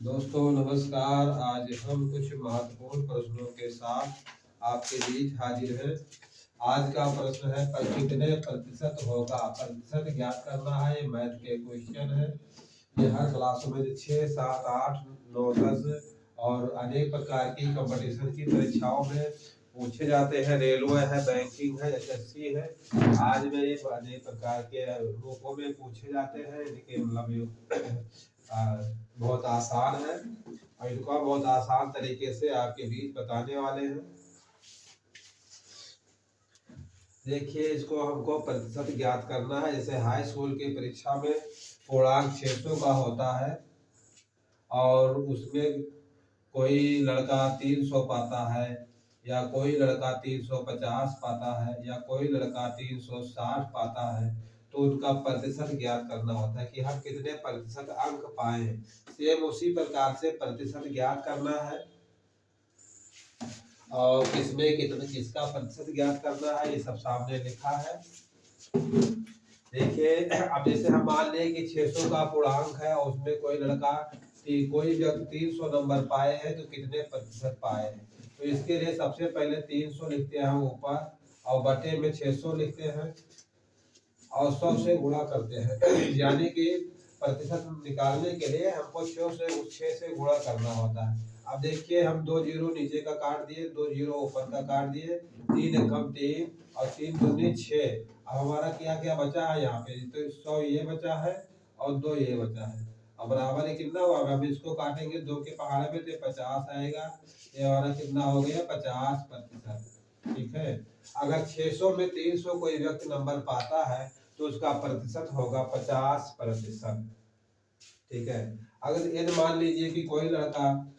दोस्तों नमस्कार। आज हम कुछ महत्वपूर्ण प्रश्नों के साथ आपके बीच हाजिर हैं। आज का प्रश्न है पर कितने प्रतिशत होगा। प्रतिशत ज्ञात करना है। ये मैथ के क्वेश्चन है। ये हर क्लासों में 6, 7, 8, 9, 10 और अनेक प्रकार की कंपटीशन की परीक्षाओं में पूछे जाते हैं। रेलवे है, बैंकिंग है, एसएससी है। आज में ये अनेक प्रकार के रूपों में पूछे जाते हैं। इनके मतलब बहुत आसान है और इनको बहुत आसान तरीके से आपके बीच बताने वाले हैं। देखिए, इसको हमको प्रतिशत ज्ञात करना है। जैसे हाई स्कूल की परीक्षा में पूर्णांक 600 का होता है और उसमें कोई लड़का 300 पाता है या कोई लड़का 350 पाता है या कोई लड़का 360 पाता है, तो उनका प्रतिशत ज्ञात करना होता है कि हम कितने प्रतिशत अंक पाए हैं। सेम उसी प्रकार से प्रतिशत ज्ञात करना है और किसमें कितने किसका प्रतिशत ज्ञात करना है, ये सब सामने लिखा है। देखिए, अब जैसे हम मान लें कि 600 का पूर्णांक है और उसमें कोई लड़का कोई व्यक्ति 300 नंबर पाए हैं, तो कितने प्रतिशत पाए हैं। तो इसके लिए सबसे पहले 300 लिखते हैं हम ऊपर और बटे में 600 लिखते हैं और 100 से गुणा करते हैं। यानी कि प्रतिशत निकालने के लिए हमको 6 से गुणा करना होता है। अब देखिए, हम 2 जीरो नीचे का काट दिए, 2 जीरो ऊपर का काट दिए, 3 एकम 3 और 3 दूनी 6। अब हमारा क्या क्या बचा है यहाँ पे, तो 100 ये बचा है और 2 ये बचा है। अब बराबर ये कितना हुआ, हम इसको काटेंगे 2 के पहाड़े में तो 50 आएगा। ये हमारा कितना हो गया, 50%। ठीक है। अगर 600 में 300 कोई व्यक्ति नंबर पाता है तो उसका प्रतिशत होगा 50%। ठीक है। अगर ये मान लीजिए कि कोई लड़का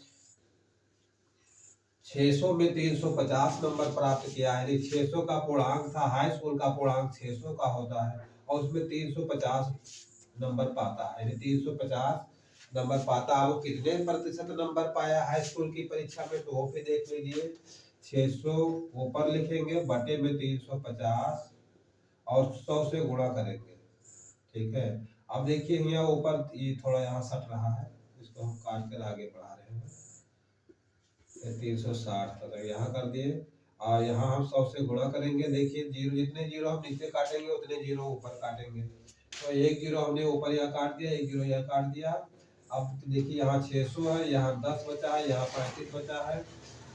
600 में 350 नंबर प्राप्त किया है, 600 का पूर्णांक था, हाई स्कूल का पूर्णांक 600 का होता है और उसमें 350 नंबर पाता है, यानी 350 नंबर पाता है। वो कितने प्रतिशत नंबर पाया हाई स्कूल की परीक्षा में, तो वो भी देख लीजिए। 600 ऊपर लिखेंगे, बटे में 350 और 100 से गुणा करेंगे। ठीक है। अब देखिए, यहाँ ऊपर ये थोड़ा यहाँ सट रहा है, इसको हम काट कर आगे बढ़ा रहे हैं। 360 तक यहाँ कर दिए और यहाँ हम 100 से गुणा करेंगे। देखिए, जीरो जितने जीरो हम नीचे काटेंगे उतने जीरो ऊपर काटेंगे। तो एक जीरो हमने ऊपर यहाँ काट दिया, एक जीरो यहाँ काट दिया। अब देखिए, यहाँ 600 है, यहाँ 10 बचा है, यहाँ 35 बचा है।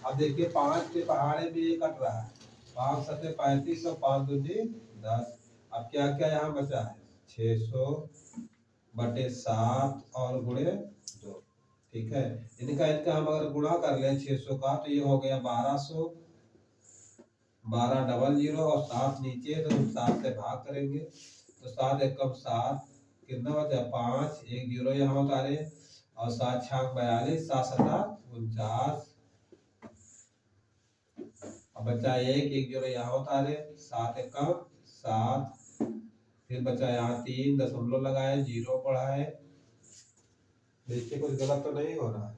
अब देखिए, 5 के पहाड़े में ये कट रहा है, 5 सत्ते 35 और 5 दूनी 10। अब क्या क्या यहाँ बचा है, 600 बटे 7 और गुणे 2। ठीक है। इनका इनका हम अगर गुणा कर लें 600 का, तो ये हो गया 1200, 12 डबल जीरो और 7 नीचे, तो 7 से भाग करेंगे तो 7 एकम 7, कितना बचा 5, एक जीरो यहाँ उतारे और 7 छाक 42, 7 सता 49। अब बचा एक जीरो यहाँ उतारे, 7 एकम 7, फिर बचा यहाँ 3 दशमलव लगाए, जीरो बढ़ाए। देखिए, कुछ गलत तो नहीं हो रहा है।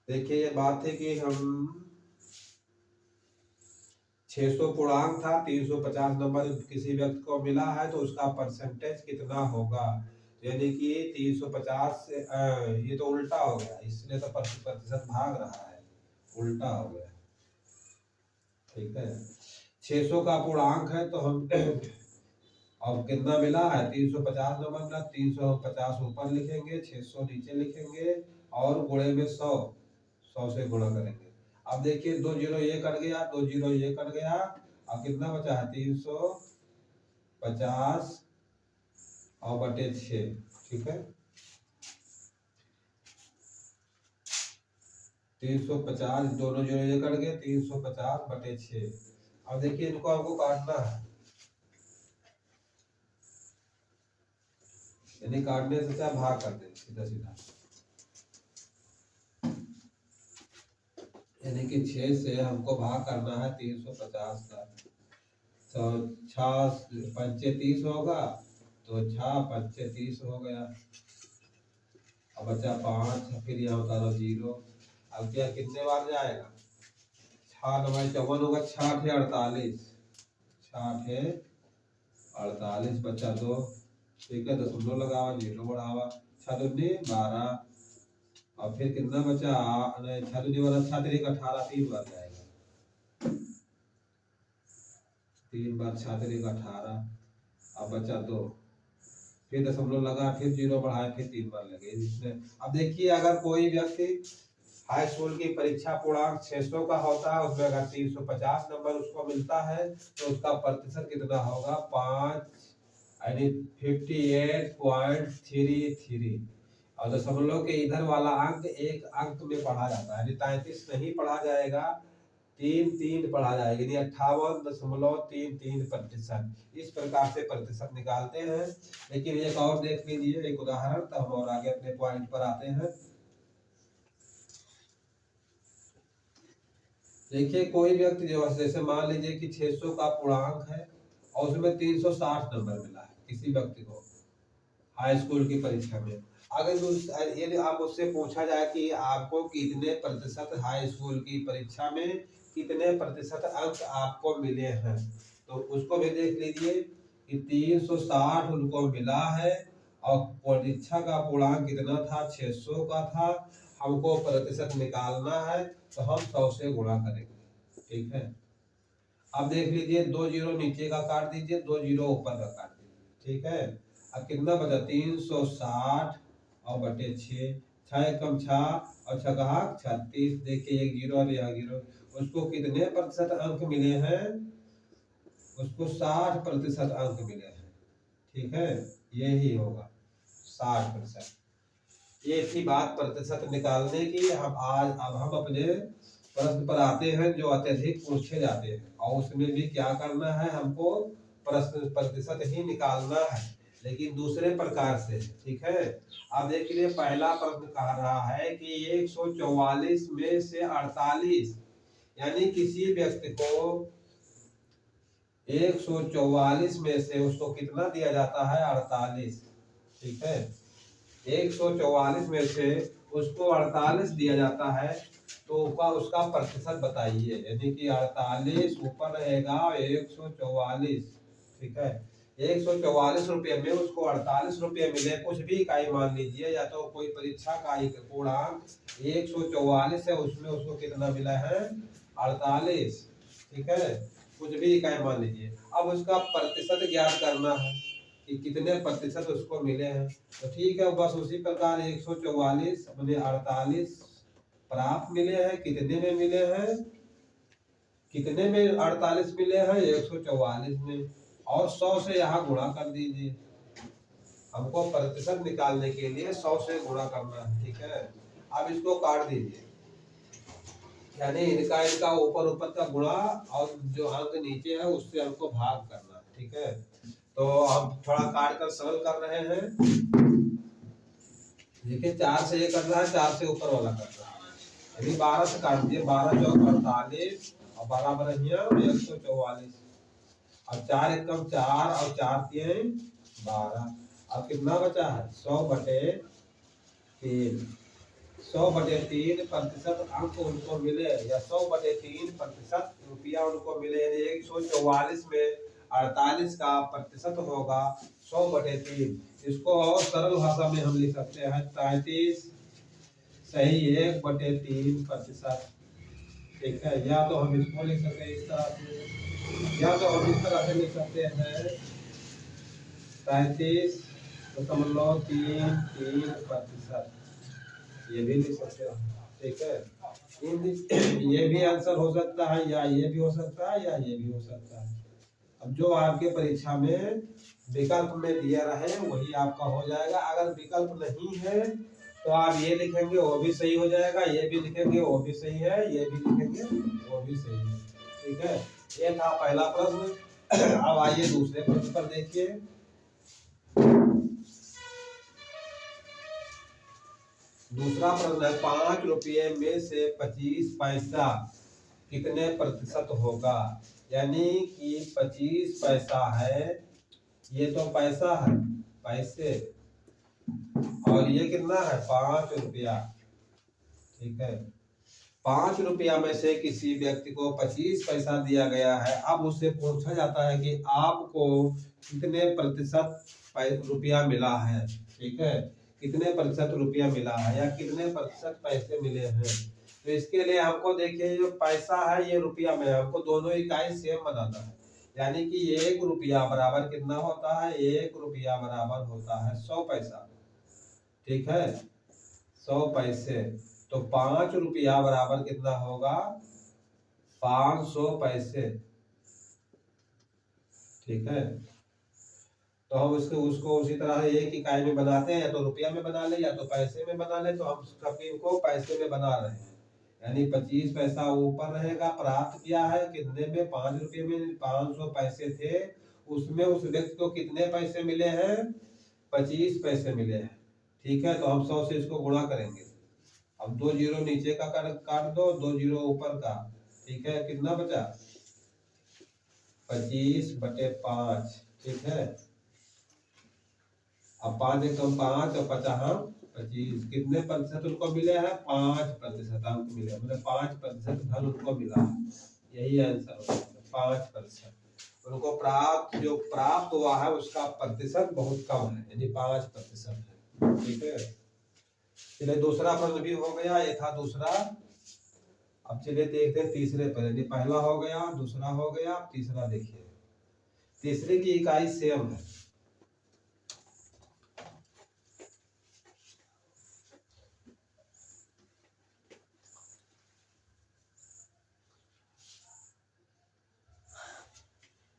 देखिए, ये बात है कि हम 600 पूर्णांक था, 350 नंबर किसी व्यक्ति को मिला है, तो उसका परसेंटेज कितना होगा। यानी कि 350 से ये तो उल्टा हो गया, इसलिए तो प्रतिशत भाग रहा है, उल्टा हो गया। ठीक है। 600 का पूर्णांक है, तो हम अब कितना मिला है, 350 नंबर मिला, 350 ऊपर लिखेंगे, 600 नीचे लिखेंगे और गुणे में 100 से गुणा करेंगे। अब देखिए, 2 जीरो ये कट गया, 2 जीरो ये कट गया, अब कितना बचा है, 350 और बटे 6। ठीक है। 350, दोनों जीरो ये कट गए, 350 बटे 6। अब देखिए, इनको आपको काटना है, यानी काटने से क्या भाग कर देंगे सीधा सीधा, यानी कि 6 से हमको भाग करना है 350 का। तो 6 पंचे 30 होगा, तो 6 पंचे 30 हो गया। अब बचा 5, फिर यहाँ उतारो जीरो। अब क्या कितने बार जाएगा, 6 9 54 होगा, 6 48, 6 48 बचा 2, ठीक है, दशमलव लगावा, जीरो बढ़ावा, 6 दूनी 12, और फिर कितना बचा, 6 दूनी वाला 6 3 18, 3 बार जाएगा, 3 बार 6 3 18, अब बचा 2, फिर दशमलव लगा, फिर जीरो बढ़ाए, फिर 3 बार लगे इसमें। अब देखिए, अगर कोई व्यक्ति हाई स्कूल की परीक्षा पूर्णांक 600 का होता है, उसमें अगर 350 नंबर उसको मिलता है तो उसका प्रतिशत कितना होगा, 5 यानी 58.33। और दशमलव के इधर वाला अंक एक अंक में पढ़ा जाता है, यानी 33 नहीं पढ़ा जाएगा, 3 पढ़ा जाएगा, यानी 58.33%। इस प्रकार से प्रतिशत निकालते हैं। लेकिन एक और देख लीजिए, एक उदाहरण, तो हम और आगे अपने पॉइंट पर आते हैं। देखिए, कोई व्यक्ति जो है, जैसे मान लीजिए कि 600 का पूर्णांक है और उसमें 360 नंबर मिला है किसी व्यक्ति को हाई स्कूल की परीक्षा में। अगर यदि आप उससे पूछा जाए कि आपको कितने प्रतिशत हाई स्कूल की परीक्षा में कितने प्रतिशत अंक आपको मिले हैं, तो उसको भी देख लीजिए कि 360 उनको मिला है और परीक्षा का पूर्णांक कितना था, 600 का था। हमको प्रतिशत निकालना है तो हम 100 से गुणा करेंगे। ठीक है, अब देख लीजिए, 2 जीरो नीचे का काट दीजिए, 2 जीरो ऊपर का काट दीजिए। ठीक है, अब कितना बचा, 360 और बटे 6, 6 एकम 6 और 6 कहा 36। देखिए, एक जीरो और यहाँ जीरो, उसको कितने प्रतिशत अंक मिले हैं, उसको 60% अंक मिले हैं। ठीक है, यही होगा 60%। ये थी बात प्रतिशत निकालने की। अब हम अपने प्रश्न पर आते हैं जो अत्यधिक पूछे जाते हैं, और उसमें भी क्या करना है, हमको प्रश्न प्रतिशत ही निकालना है, लेकिन दूसरे प्रकार से। ठीक है, अब देखिए, पहला प्रश्न कह रहा है कि 144 में से 48, यानी किसी व्यक्ति को 144 में से उसको कितना दिया जाता है, 48। ठीक है, 144 में से उसको 48 दिया जाता है, तो उसका प्रतिशत बताइए। यानी कि 48 ऊपर रहेगा 144। ठीक है, 144 रुपये में उसको 48 रुपये मिले, कुछ भी इकाई मान लीजिए, या तो कोई परीक्षा का पूर्णांक 144 है, उसमें उसको कितना मिला है, 48। ठीक है, कुछ भी इकाई मान लीजिए। अब उसका प्रतिशत ज्ञात करना है कि कितने प्रतिशत उसको मिले हैं। तो ठीक है, बस उसी प्रकार 144 अपने 48 प्राप्त मिले हैं, कितने में मिले हैं, कितने में 48 मिले हैं, 144 में, और 100 से यहाँ गुणा कर दीजिए। हमको प्रतिशत निकालने के लिए 100 से गुणा करना है। ठीक है, अब इसको काट दीजिए, यानी इनका ऊपर का गुणा और जो अंक नीचे है उससे हमको भाग करना है। ठीक है, तो हम थोड़ा काट कर सरल कर रहे हैं। देखिए, 4 से ये कर रहा है, 4 से ऊपर वाला कर रहा है, यानी 12 से काट दिए, 12 चौक 48 और 12 बरहिया 144, और 4 एकम 4 और 4 तीन 12। अब कितना बचा है, 100 बटे 3। 100 बटे 3 प्रतिशत अंक उनको मिले, या 100 बटे 3 प्रतिशत रुपया उनको मिले, यानी 144 में 48 का प्रतिशत होगा 100 बटे 3। इसको और सरल भाषा में हम लिख सकते हैं 33 सही 1 बटे 3 प्रतिशत। ठीक है, या तो हम इसको लिख सकते हैं इस तरह से, या तो हम इस तरह से लिख सकते हैं 33.33%, ये भी लिख सकते हैं। ठीक है, ये भी आंसर हो सकता है, या ये भी हो सकता है, या ये भी हो सकता है। अब जो आपके परीक्षा में विकल्प में दिया रहे वही आपका हो जाएगा। अगर विकल्प नहीं है तो आप ये लिखेंगे वो भी सही हो जाएगा, ये भी लिखेंगे वो भी सही है, ये भी लिखेंगे वो भी सही है। ठीक है, ये था पहला प्रश्न। अब आइए दूसरे प्रश्न पर देखिए। दूसरा प्रश्न है, 5 रुपये में से 25 पैसा कितने प्रतिशत होगा। यानी कि 25 पैसा है, ये तो पैसा है, पैसे, और ये कितना है, 5 रुपया। ठीक है, ₹5 में से किसी व्यक्ति को 25 पैसा दिया गया है। अब उससे पूछा जाता है कि आपको कितने प्रतिशत रुपया मिला है। ठीक है, कितने प्रतिशत रुपया मिला है या कितने प्रतिशत पैसे मिले हैं। तो इसके लिए हमको देखिए जो पैसा है ये रुपया में, हमको दोनों इकाई सेम बनाना है। यानी कि ₹1 बराबर कितना होता है, ₹1 बराबर होता है 100 पैसा। ठीक है, 100 पैसे। तो ₹5 बराबर कितना होगा, 500 पैसे। ठीक है, तो हम उसको उसी तरह एक इकाई में बनाते हैं, या तो रुपया में बना ले या तो पैसे में बना ले। तो हम सभी को पैसे में बना रहे हैं, यानी 25 पैसा ऊपर रहेगा। प्राप्त किया है कितने में, ₹5 में। 500 पैसे थे, उसमें उस व्यक्ति को कितने पैसे मिले हैं, 25 पैसे मिले हैं। ठीक है, तो हम 100 से इसको गुणा करेंगे। अब 2 जीरो नीचे का काट दो, 2 जीरो ऊपर का। ठीक है, कितना बचा, 25/5। ठीक है, अब 5 एकम 5 और 25 कितने प्रतिशत उनको मिले हैं, 5% अंक मिले, मतलब 5% धन उनको मिला। यही आंसर होगा, 5%। उनको जो प्राप्त हुआ है उसका प्रतिशत बहुत कम है, यानी 5% है। ठीक है, चलिए दूसरा प्रश्न भी हो गया, ये था दूसरा। अब चलिए देखते हैं तीसरे पर। यदि पहला हो गया, दूसरा हो गया, तीसरा देखिए। तीसरे की इकाई सेम है।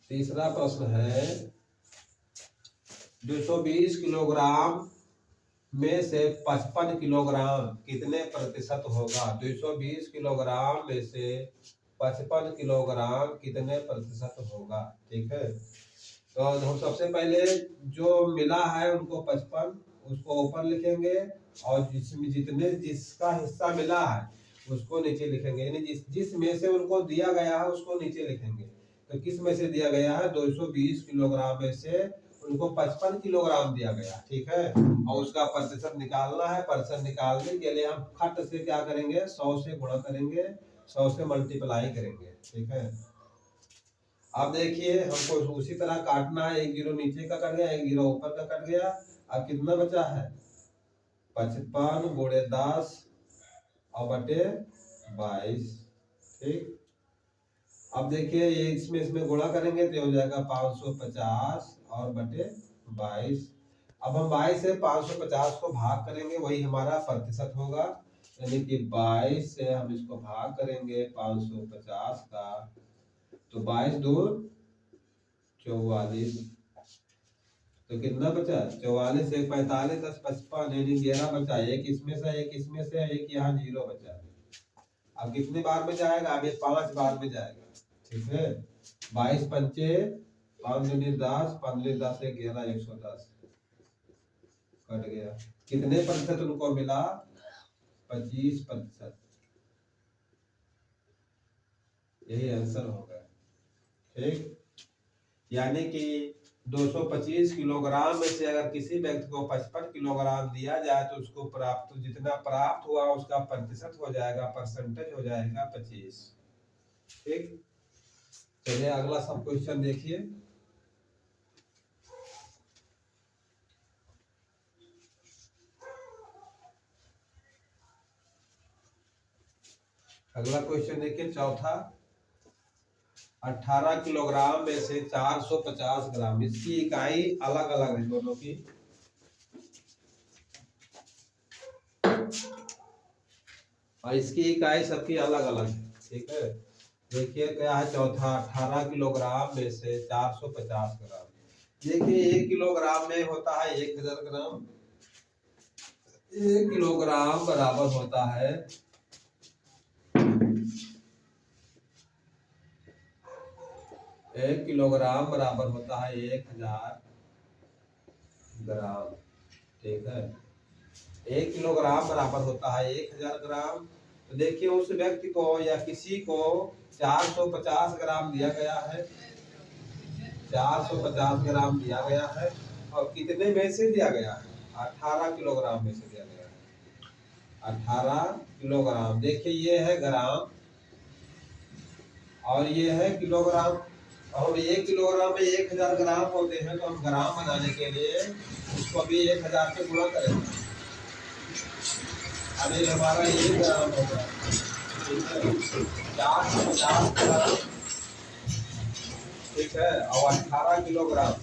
तीसरा प्रश्न है 220 किलोग्राम में से 55 किलोग्राम कितने प्रतिशत होगा। 220 किलोग्राम में से 55 किलोग्राम कितने प्रतिशत होगा। ठीक है, तो हम सबसे पहले जो मिला है उनको 55, उसको ऊपर लिखेंगे, और जिसका हिस्सा मिला है उसको नीचे लिखेंगे, यानी जिस में से उनको दिया गया है उसको नीचे लिखेंगे। तो किस में से दिया गया है, 220 किलोग्राम में से उनको 55 किलोग्राम दिया गया। ठीक है, और उसका प्रतिशत निकालना है। प्रतिशत निकालने के लिए हम खट से क्या करेंगे, 100 से गुणा करेंगे, 100 से मल्टीप्लाई करेंगे। ठीक है, अब देखिए हमको उसी तरह काटना है। 1 जीरो नीचे का कट गया, 1 जीरो ऊपर का कट गया। अब कितना बचा है, 55 गुणे 10 और बटे 22। ठीक, अब देखिए ये इसमें गुणा करेंगे तो हो जाएगा 550 और बटे 22। अब हम 22 से 550 को भाग करेंगे, वही हमारा प्रतिशत होगा। यानी कि 22 से हम इसको भाग करेंगे 550 का, तो 22 दूर 44। तो कितना बचा, 44 से 45 10 55, यानी 11 बचा। एक इसमें से, एक इसमें से, एक यहाँ 0 बचा। अब कितने बार में जाएगा, अब ये 5 बार में जाएगा। ठीक है, 22 पंचे 5 दूनी 10, 5 10 से 11, 110 कट गया। कितने प्रतिशत उनको मिला, 25%। यही आंसर होगा। ठीक, यानी कि 225 किलोग्राम में से अगर किसी व्यक्ति को 55 किलोग्राम दिया जाए तो उसको जितना प्राप्त हुआ उसका प्रतिशत हो जाएगा, परसेंटेज हो जाएगा 25। ठीक, चलिए अगला सब क्वेश्चन देखिए। अगला क्वेश्चन देखिए, चौथा। 18 किलोग्राम में से 450 ग्राम, इसकी इकाई अलग अलग है दोनों की। और इसकी इकाई सबकी अलग अलग है। ठीक है, देखिए क्या है चौथा, 18 किलोग्राम में से 450 ग्राम। देखिए 1 किलोग्राम में होता है 1000 ग्राम। 1 किलोग्राम बराबर होता है 1 किलोग्राम बराबर होता है 1000 ग्राम। ठीक है, 1 किलोग्राम बराबर होता है 1000 ग्राम। तो देखिए उस व्यक्ति को या किसी को 450 ग्राम दिया गया है, 450 ग्राम दिया गया है। और कितने में से दिया गया है, 18 किलोग्राम में से दिया गया है। 18 किलोग्राम। देखिए ये है ग्राम और ये है किलोग्राम। और 1 किलोग्राम में 1000 ग्राम होते हैं, तो हम ग्राम बनाने के लिए उसको भी 1000 से गुणा करेंगे। अभी हमारा ये ग्राम होगा, ठीक है, 450 ग्राम, ठीक है, और 18 किलोग्राम,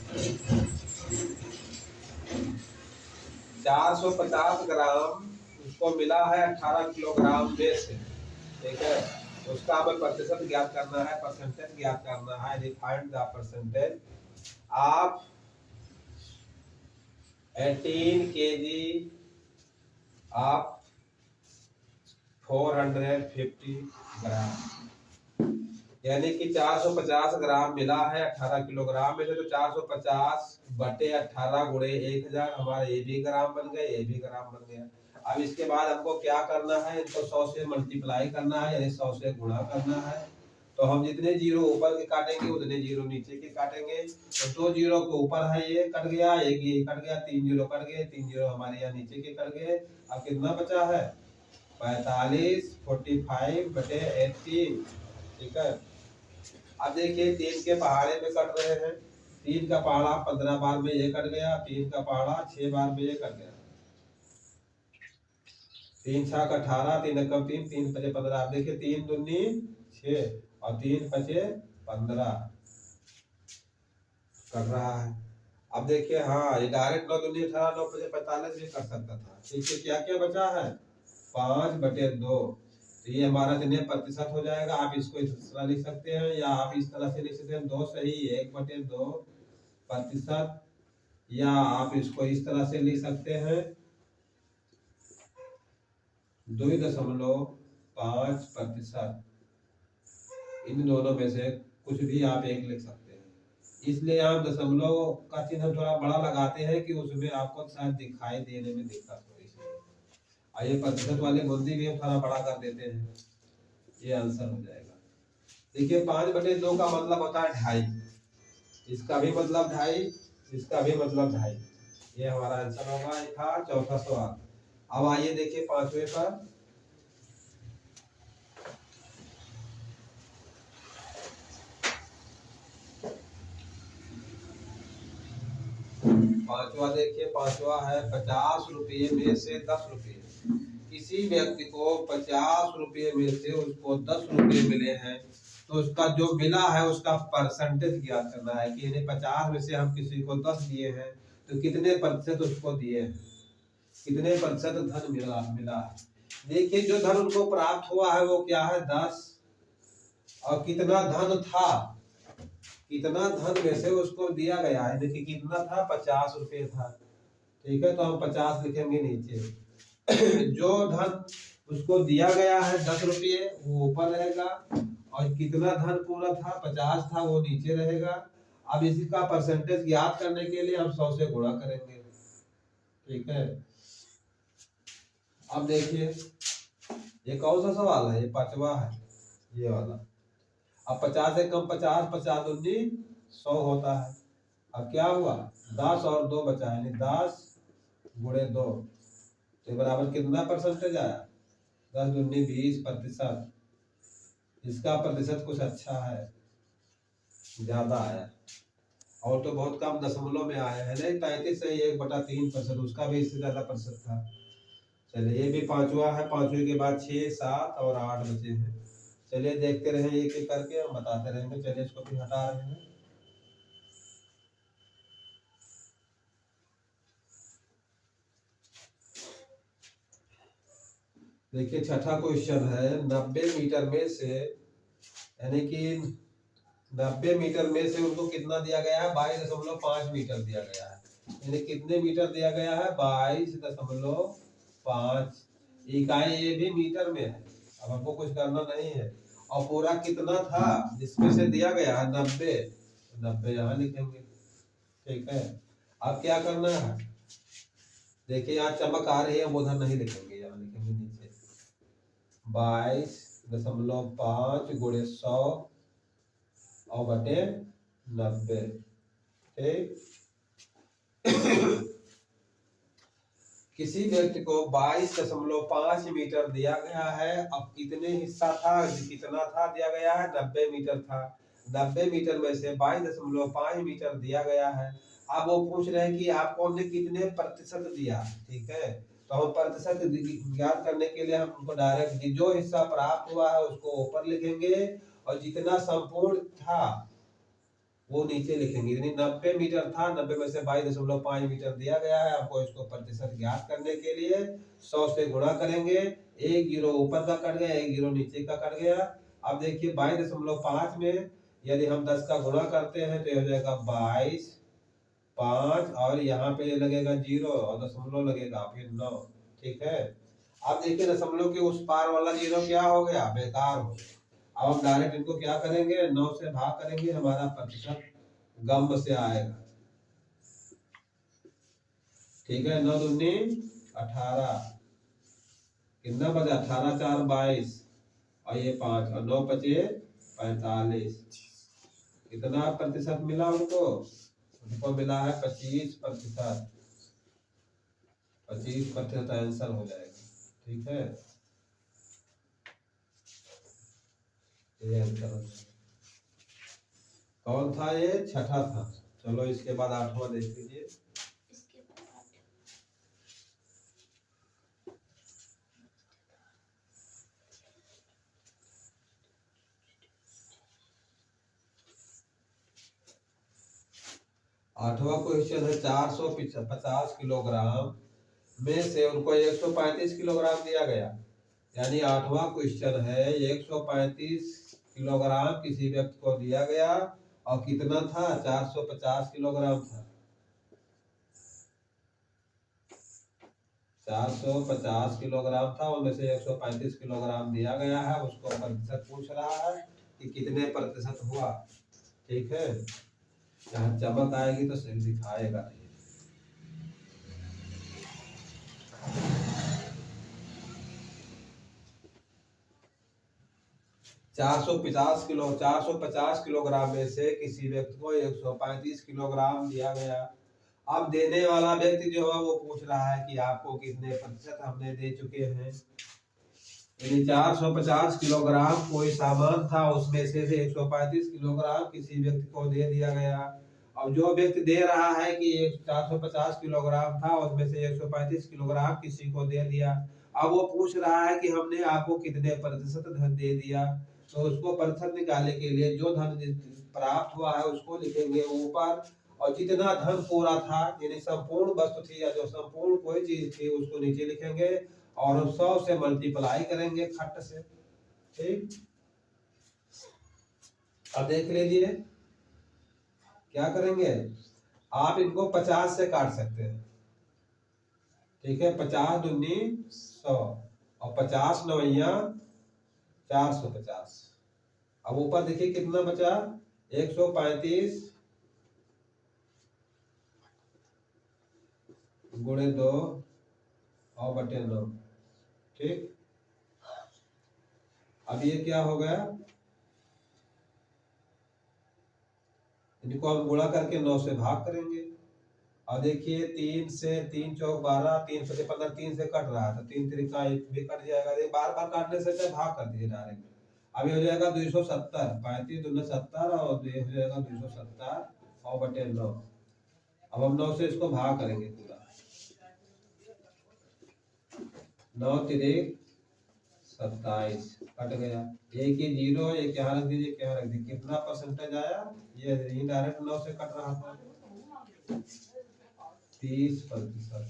450 ग्राम उसको मिला है 18 किलोग्राम में से, ठीक है। उसका हमें प्रतिशत ज्ञात करना है, परसेंटेज ज्ञात करना है। Find the percentage of 18 KG of 450 ग्राम। यानी कि 450 ग्राम मिला है 18 किलोग्राम में से, तो 450 बटे 18 गुणे 1000, हमारा ये भी ग्राम बन गए, ये भी ग्राम बन गया। अब इसके बाद हमको क्या करना है, इनको 100 से मल्टीप्लाई करना है, यानी 100 से गुणा करना है। तो हम जितने जीरो ऊपर के काटेंगे उतने जीरो नीचे के काटेंगे। तो 2 जीरो के ऊपर है, ये कट गया, एक ये कट गया, 3 जीरो कट गए, 3 जीरो हमारे यहाँ नीचे के कट गए। अब कितना बचा है, 45 45 बटे 18, ठीक है। अब देखिए 3 के पहाड़े में कट रहे हैं, 3 का पहाड़ा 15 बार में ये कट गया, 3 का पहाड़ा 6 बार में ये कट गया, 3 छक 18, 3 एकम 3, 3 पचे 15। अब देखिए 3 दूनी 6 और 3 पचे 15 कर रहा है। अब देखिए हाँ, ये डायरेक्ट 9 दूनी 18, 9 पचे 45 भी कर सकता था। ठीक है, क्या क्या बचा है, 5 बटे 2। तो ये हमारा कितने प्रतिशत हो जाएगा, आप इसको इस तरह लिख सकते हैं या आप इस तरह से लिख सकते हैं, 2 सही 1 बटे 2 प्रतिशत, या आप इसको इस तरह से लिख सकते हैं 2.5%। इन दोनों में से कुछ भी आप एक लिख सकते हैं। इसलिए आप दशमलव का चिन्ह हम थोड़ा बड़ा लगाते हैं कि उसमें आपको शायद दिखाई देने में दिक्कत हो, इसलिए। और ये प्रतिशत वाले बूंदी भी हम थोड़ा बड़ा कर देते हैं, ये आंसर हो जाएगा। देखिए 5 बटे 2 का मतलब होता है 2.5, इसका भी मतलब 2.5, इसका भी मतलब 2.5। ये हमारा आंसर होगा। ये था चौथा सवाल। अब आइए देखिए पांचवें पर। पांचवा देखिए, पांचवा है 50 रुपये में से 10 रुपये। किसी व्यक्ति को 50 रुपये में से उसको 10 रुपये मिले हैं, तो उसका जो मिला है उसका परसेंटेज ज्ञात करना है कि इन्हें 50 में से हम किसी को 10 दिए हैं, तो कितने प्रतिशत उसको दिए हैं, कितने प्रतिशत धन मिला है। देखिए जो धन उनको प्राप्त हुआ है वो क्या है, 10, और कितना धन था, कितना धन में से उसको दिया गया है। देखिए कितना था, 50 रुपये था, ठीक है, तो हम 50 लिखेंगे नीचे। जो धन उसको दिया गया है 10 रुपये वो ऊपर रहेगा, और कितना धन पूरा था 50 था वो नीचे रहेगा। अब इसका परसेंटेज ज्ञात करने के लिए हम 100 से गुणा करेंगे, ठीक है। अब देखिए ये कौन सा सवाल है, ये पांचवा है, ये वाला। अब 50 से कम 50, 50 दूनी 100 होता है। अब क्या हुआ, 10 और 2 बचा, यानी 10 गुणे 2, तो बराबर कितना परसेंटेज आया, 10 दूनी 20%। इसका प्रतिशत कुछ अच्छा है, ज्यादा आया, और तो बहुत कम दशमलव में आया है, नहीं 33 से 1/3%, उसका भी इससे ज्यादा प्रतिशत था। चलिए ये भी पांचवा है। पांचवे के बाद 6, 7 और 8 बचे हैं। चलिए देखते रहे एक एक करके, हम बताते रहेंगे। चलिए इसको भी हटा रहे हैं। देखिए छठा क्वेश्चन है, 90 मीटर में से, यानी कि 90 मीटर में से उनको कितना दिया गया है, 22.5 मीटर दिया गया है। यानी कितने मीटर दिया गया है, 22.5 इकाई, ये भी मीटर में है। अब हमको कुछ करना नहीं है। और पूरा कितना था जिसमें से दिया गया है, 90, 90 यहाँ लिखेंगे, ठीक है। अब क्या करना है, देखिए यहाँ चमक आ रही है, हम उधर नहीं लिखेंगे, यहाँ लिखेंगे नीचे 22.5 गुणे 100 और बटे 90, ठीक। किसी व्यक्ति को 22.5 मीटर दिया गया है। अब कितने हिस्सा था, कितना था दिया गया है, 90 मीटर था। 90 मीटर में से 22.5 मीटर दिया गया है। अब वो पूछ रहे हैं कि आपको हमने कितने प्रतिशत दिया। ठीक है, तो हम प्रतिशत ज्ञात करने के लिए हम उनको डायरेक्ट जो हिस्सा प्राप्त हुआ है उसको ऊपर लिखेंगे और जितना संपूर्ण था वो नीचे लिखेंगे। यानी 90 मीटर था, 90 में से 22.5 मीटर दिया गया है। आपको इसको प्रतिशत ज्ञात करने के लिए 100 से गुणा करेंगे। एक जीरो ऊपर का कट गया, एक जीरो नीचे का कट गया। अब देखिए 22.5 में यदि हम 10 का गुणा करते हैं तो ये हो जाएगा 22, 5 और यहाँ पे लगेगा 0 और दशमलव लगेगा फिर 9। ठीक है, अब देखिए दशमलव के उस पार वाला 0 क्या हो गया, बेकार हो गया। अब हम डायरेक्ट इनको क्या करेंगे, 9 से भाग करेंगे, हमारा प्रतिशत गम से आएगा। ठीक है, 9 दूनी 18, कितना बचा, 18 4 22 और ये 5 और 9 बचे 45। कितना प्रतिशत मिला उनको, उनको मिला है 25%। 25% आंसर हो जाएगा। ठीक है, ये आंसर कौन था, ये छठा था। चलो इसके बाद 8वां देख लीजिए। आठवां क्वेश्चन है 450 किलोग्राम में से उनको 135 किलोग्राम दिया गया। यानी 8वां क्वेश्चन है 135 किलोग्राम किसी व्यक्ति को दिया गया और कितना था, 450 किलोग्राम था। 450 किलोग्राम था, उनमें से 135 किलोग्राम दिया गया है। उसको प्रतिशत पूछ रहा है कि कितने प्रतिशत हुआ। ठीक है, यहाँ चमक आएगी तो सही दिखाएगा। 450 किलोग्राम में से किसी व्यक्ति को 135 किलोग्राम दिया गया। अब देने वाला व्यक्ति जो है वो पूछ रहा है कि आपको कितने प्रतिशत हमने दे चुके हैं। यानी 450 किलोग्राम कोई सामान था, उसमें से 135 किलोग्राम किसी व्यक्ति को दे दिया गया। अब जो व्यक्ति दे रहा है कि 450 किलोग्राम था, उसमें से 135 किलोग्राम किसी को दे दिया। अब वो पूछ रहा है कि हमने आपको कितने प्रतिशत धन दे दिया। तो उसको प्रतिशत निकालने के लिए जो धन प्राप्त हुआ है उसको लिखेंगे ऊपर और जितना धन पूरा था यानी संपूर्ण वस्तु थी या जो संपूर्ण कोई चीज थी उसको नीचे लिखेंगे और 100 से मल्टीप्लाई करेंगे खट से। ठीक, अब देख लीजिए क्या करेंगे, आप इनको 50 से काट सकते हैं। ठीक है, 50 दूनी 100 और 50 नवैया 450। अब ऊपर देखिए कितना बचा, 135 गुणे 2 और बटे 9। ठीक, अब ये क्या हो गया, इनको हम गुणा करके 9 से भाग करेंगे और देखिए 3 से 3 चौक 12, 3 से 15, 3 से कट रहा था, 3 त्रिका 1 भी कट जाएगा। बार बार काटने से चाहे भाग कर दीजिए डायरेक्ट। अब ये हो जाएगा 270, 35 दूनी 70 और ये हो जाएगा 270 और बटे 9। अब हम 9 से इसको भाग करेंगे पूरा, 9 तिरिक 27 कट गया, एक ही जीरो, एक यहाँ रख दीजिए, क्या रख दीजिए, कितना परसेंटेज आया, ये डायरेक्ट 9 से कट रहा था, 30%।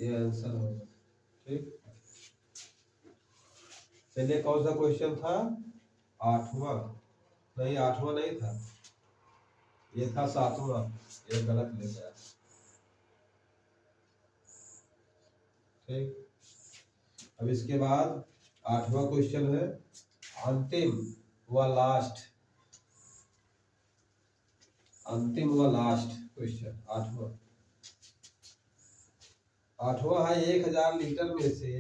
ये आंसर होगा। ठीक, चलिए कौन सा क्वेश्चन था, 8वां, नहीं 8वां नहीं था, ये था 7वां, ये गलत ले गया। ठीक, अब इसके बाद 8वां क्वेश्चन है अंतिम व लास्ट, अंतिम व लास्ट क्वेश्चन 8वां है 1000 लीटर में से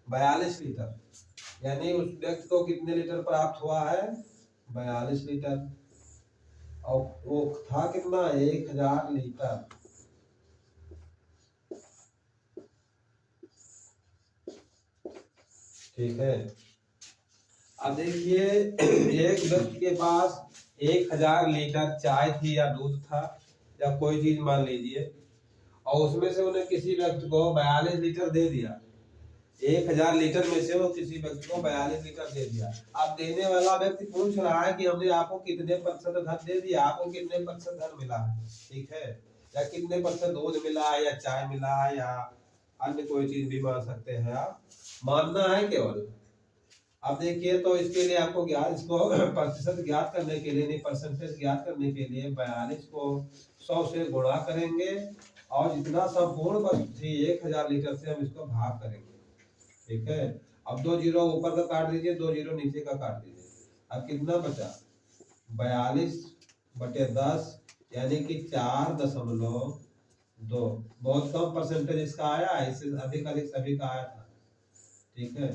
42 लीटर, यानी उस व्यक्ति को कितने लीटर प्राप्त हुआ है, 42 लीटर। और वो था कितना, 1000 लीटर। ठीक है। अब देखिए एक व्यक्ति के पास 1000 लीटर चाय थी या दूध था या कोई चीज मान लीजिए, और उसमें से उन्हें किसी व्यक्ति को 42 लीटर दे दिया। 1000 लीटर में से वो किसी व्यक्ति को 42 लीटर दे दिया। अब देने वाला व्यक्ति पूछ रहा है कि हमने आपको कितने प्रतिशत धन दे दिया, आपको कितने प्रतिशत धन मिला है, ठीक है, या कितने प्रतिशत दूध मिला है या चाय मिला है या अन्य कोई चीज भी मान सकते हैं आप, मानना है केवल। अब देखिए तो इसके लिए आपको इसको प्रतिशत ज्ञात करने के लिए, नहीं परसेंटेज ज्ञात करने के लिए 42 को 100 से गुणा करेंगे और जितना संपूर्ण वस्तु थी 1000 लीटर से हम इसको भाग करेंगे, ठीक है। अब 2 जीरो ऊपर का काट दीजिए, 2 जीरो नीचे का काट दीजिए। अब कितना बचा 42/10 यानी कि 4.2। बहुत कम परसेंटेज इसका आया, इससे अधिक सभी का आया था, ठीक है।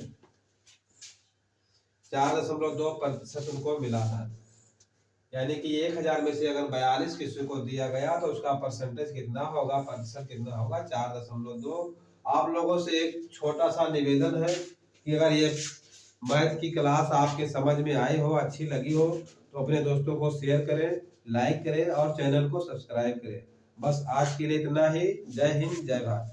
4.2% उनको मिला था, यानी कि 1000 में से अगर 42 किसी को दिया गया तो उसका परसेंटेज कितना होगा, प्रतिशत कितना होगा 4.2। आप लोगों से एक छोटा सा निवेदन है कि अगर ये मैथ की क्लास आपके समझ में आई हो, अच्छी लगी हो, तो अपने दोस्तों को शेयर करें, लाइक करें और चैनल को सब्सक्राइब करें। बस आज के लिए इतना ही। जय हिंद, जय भारत।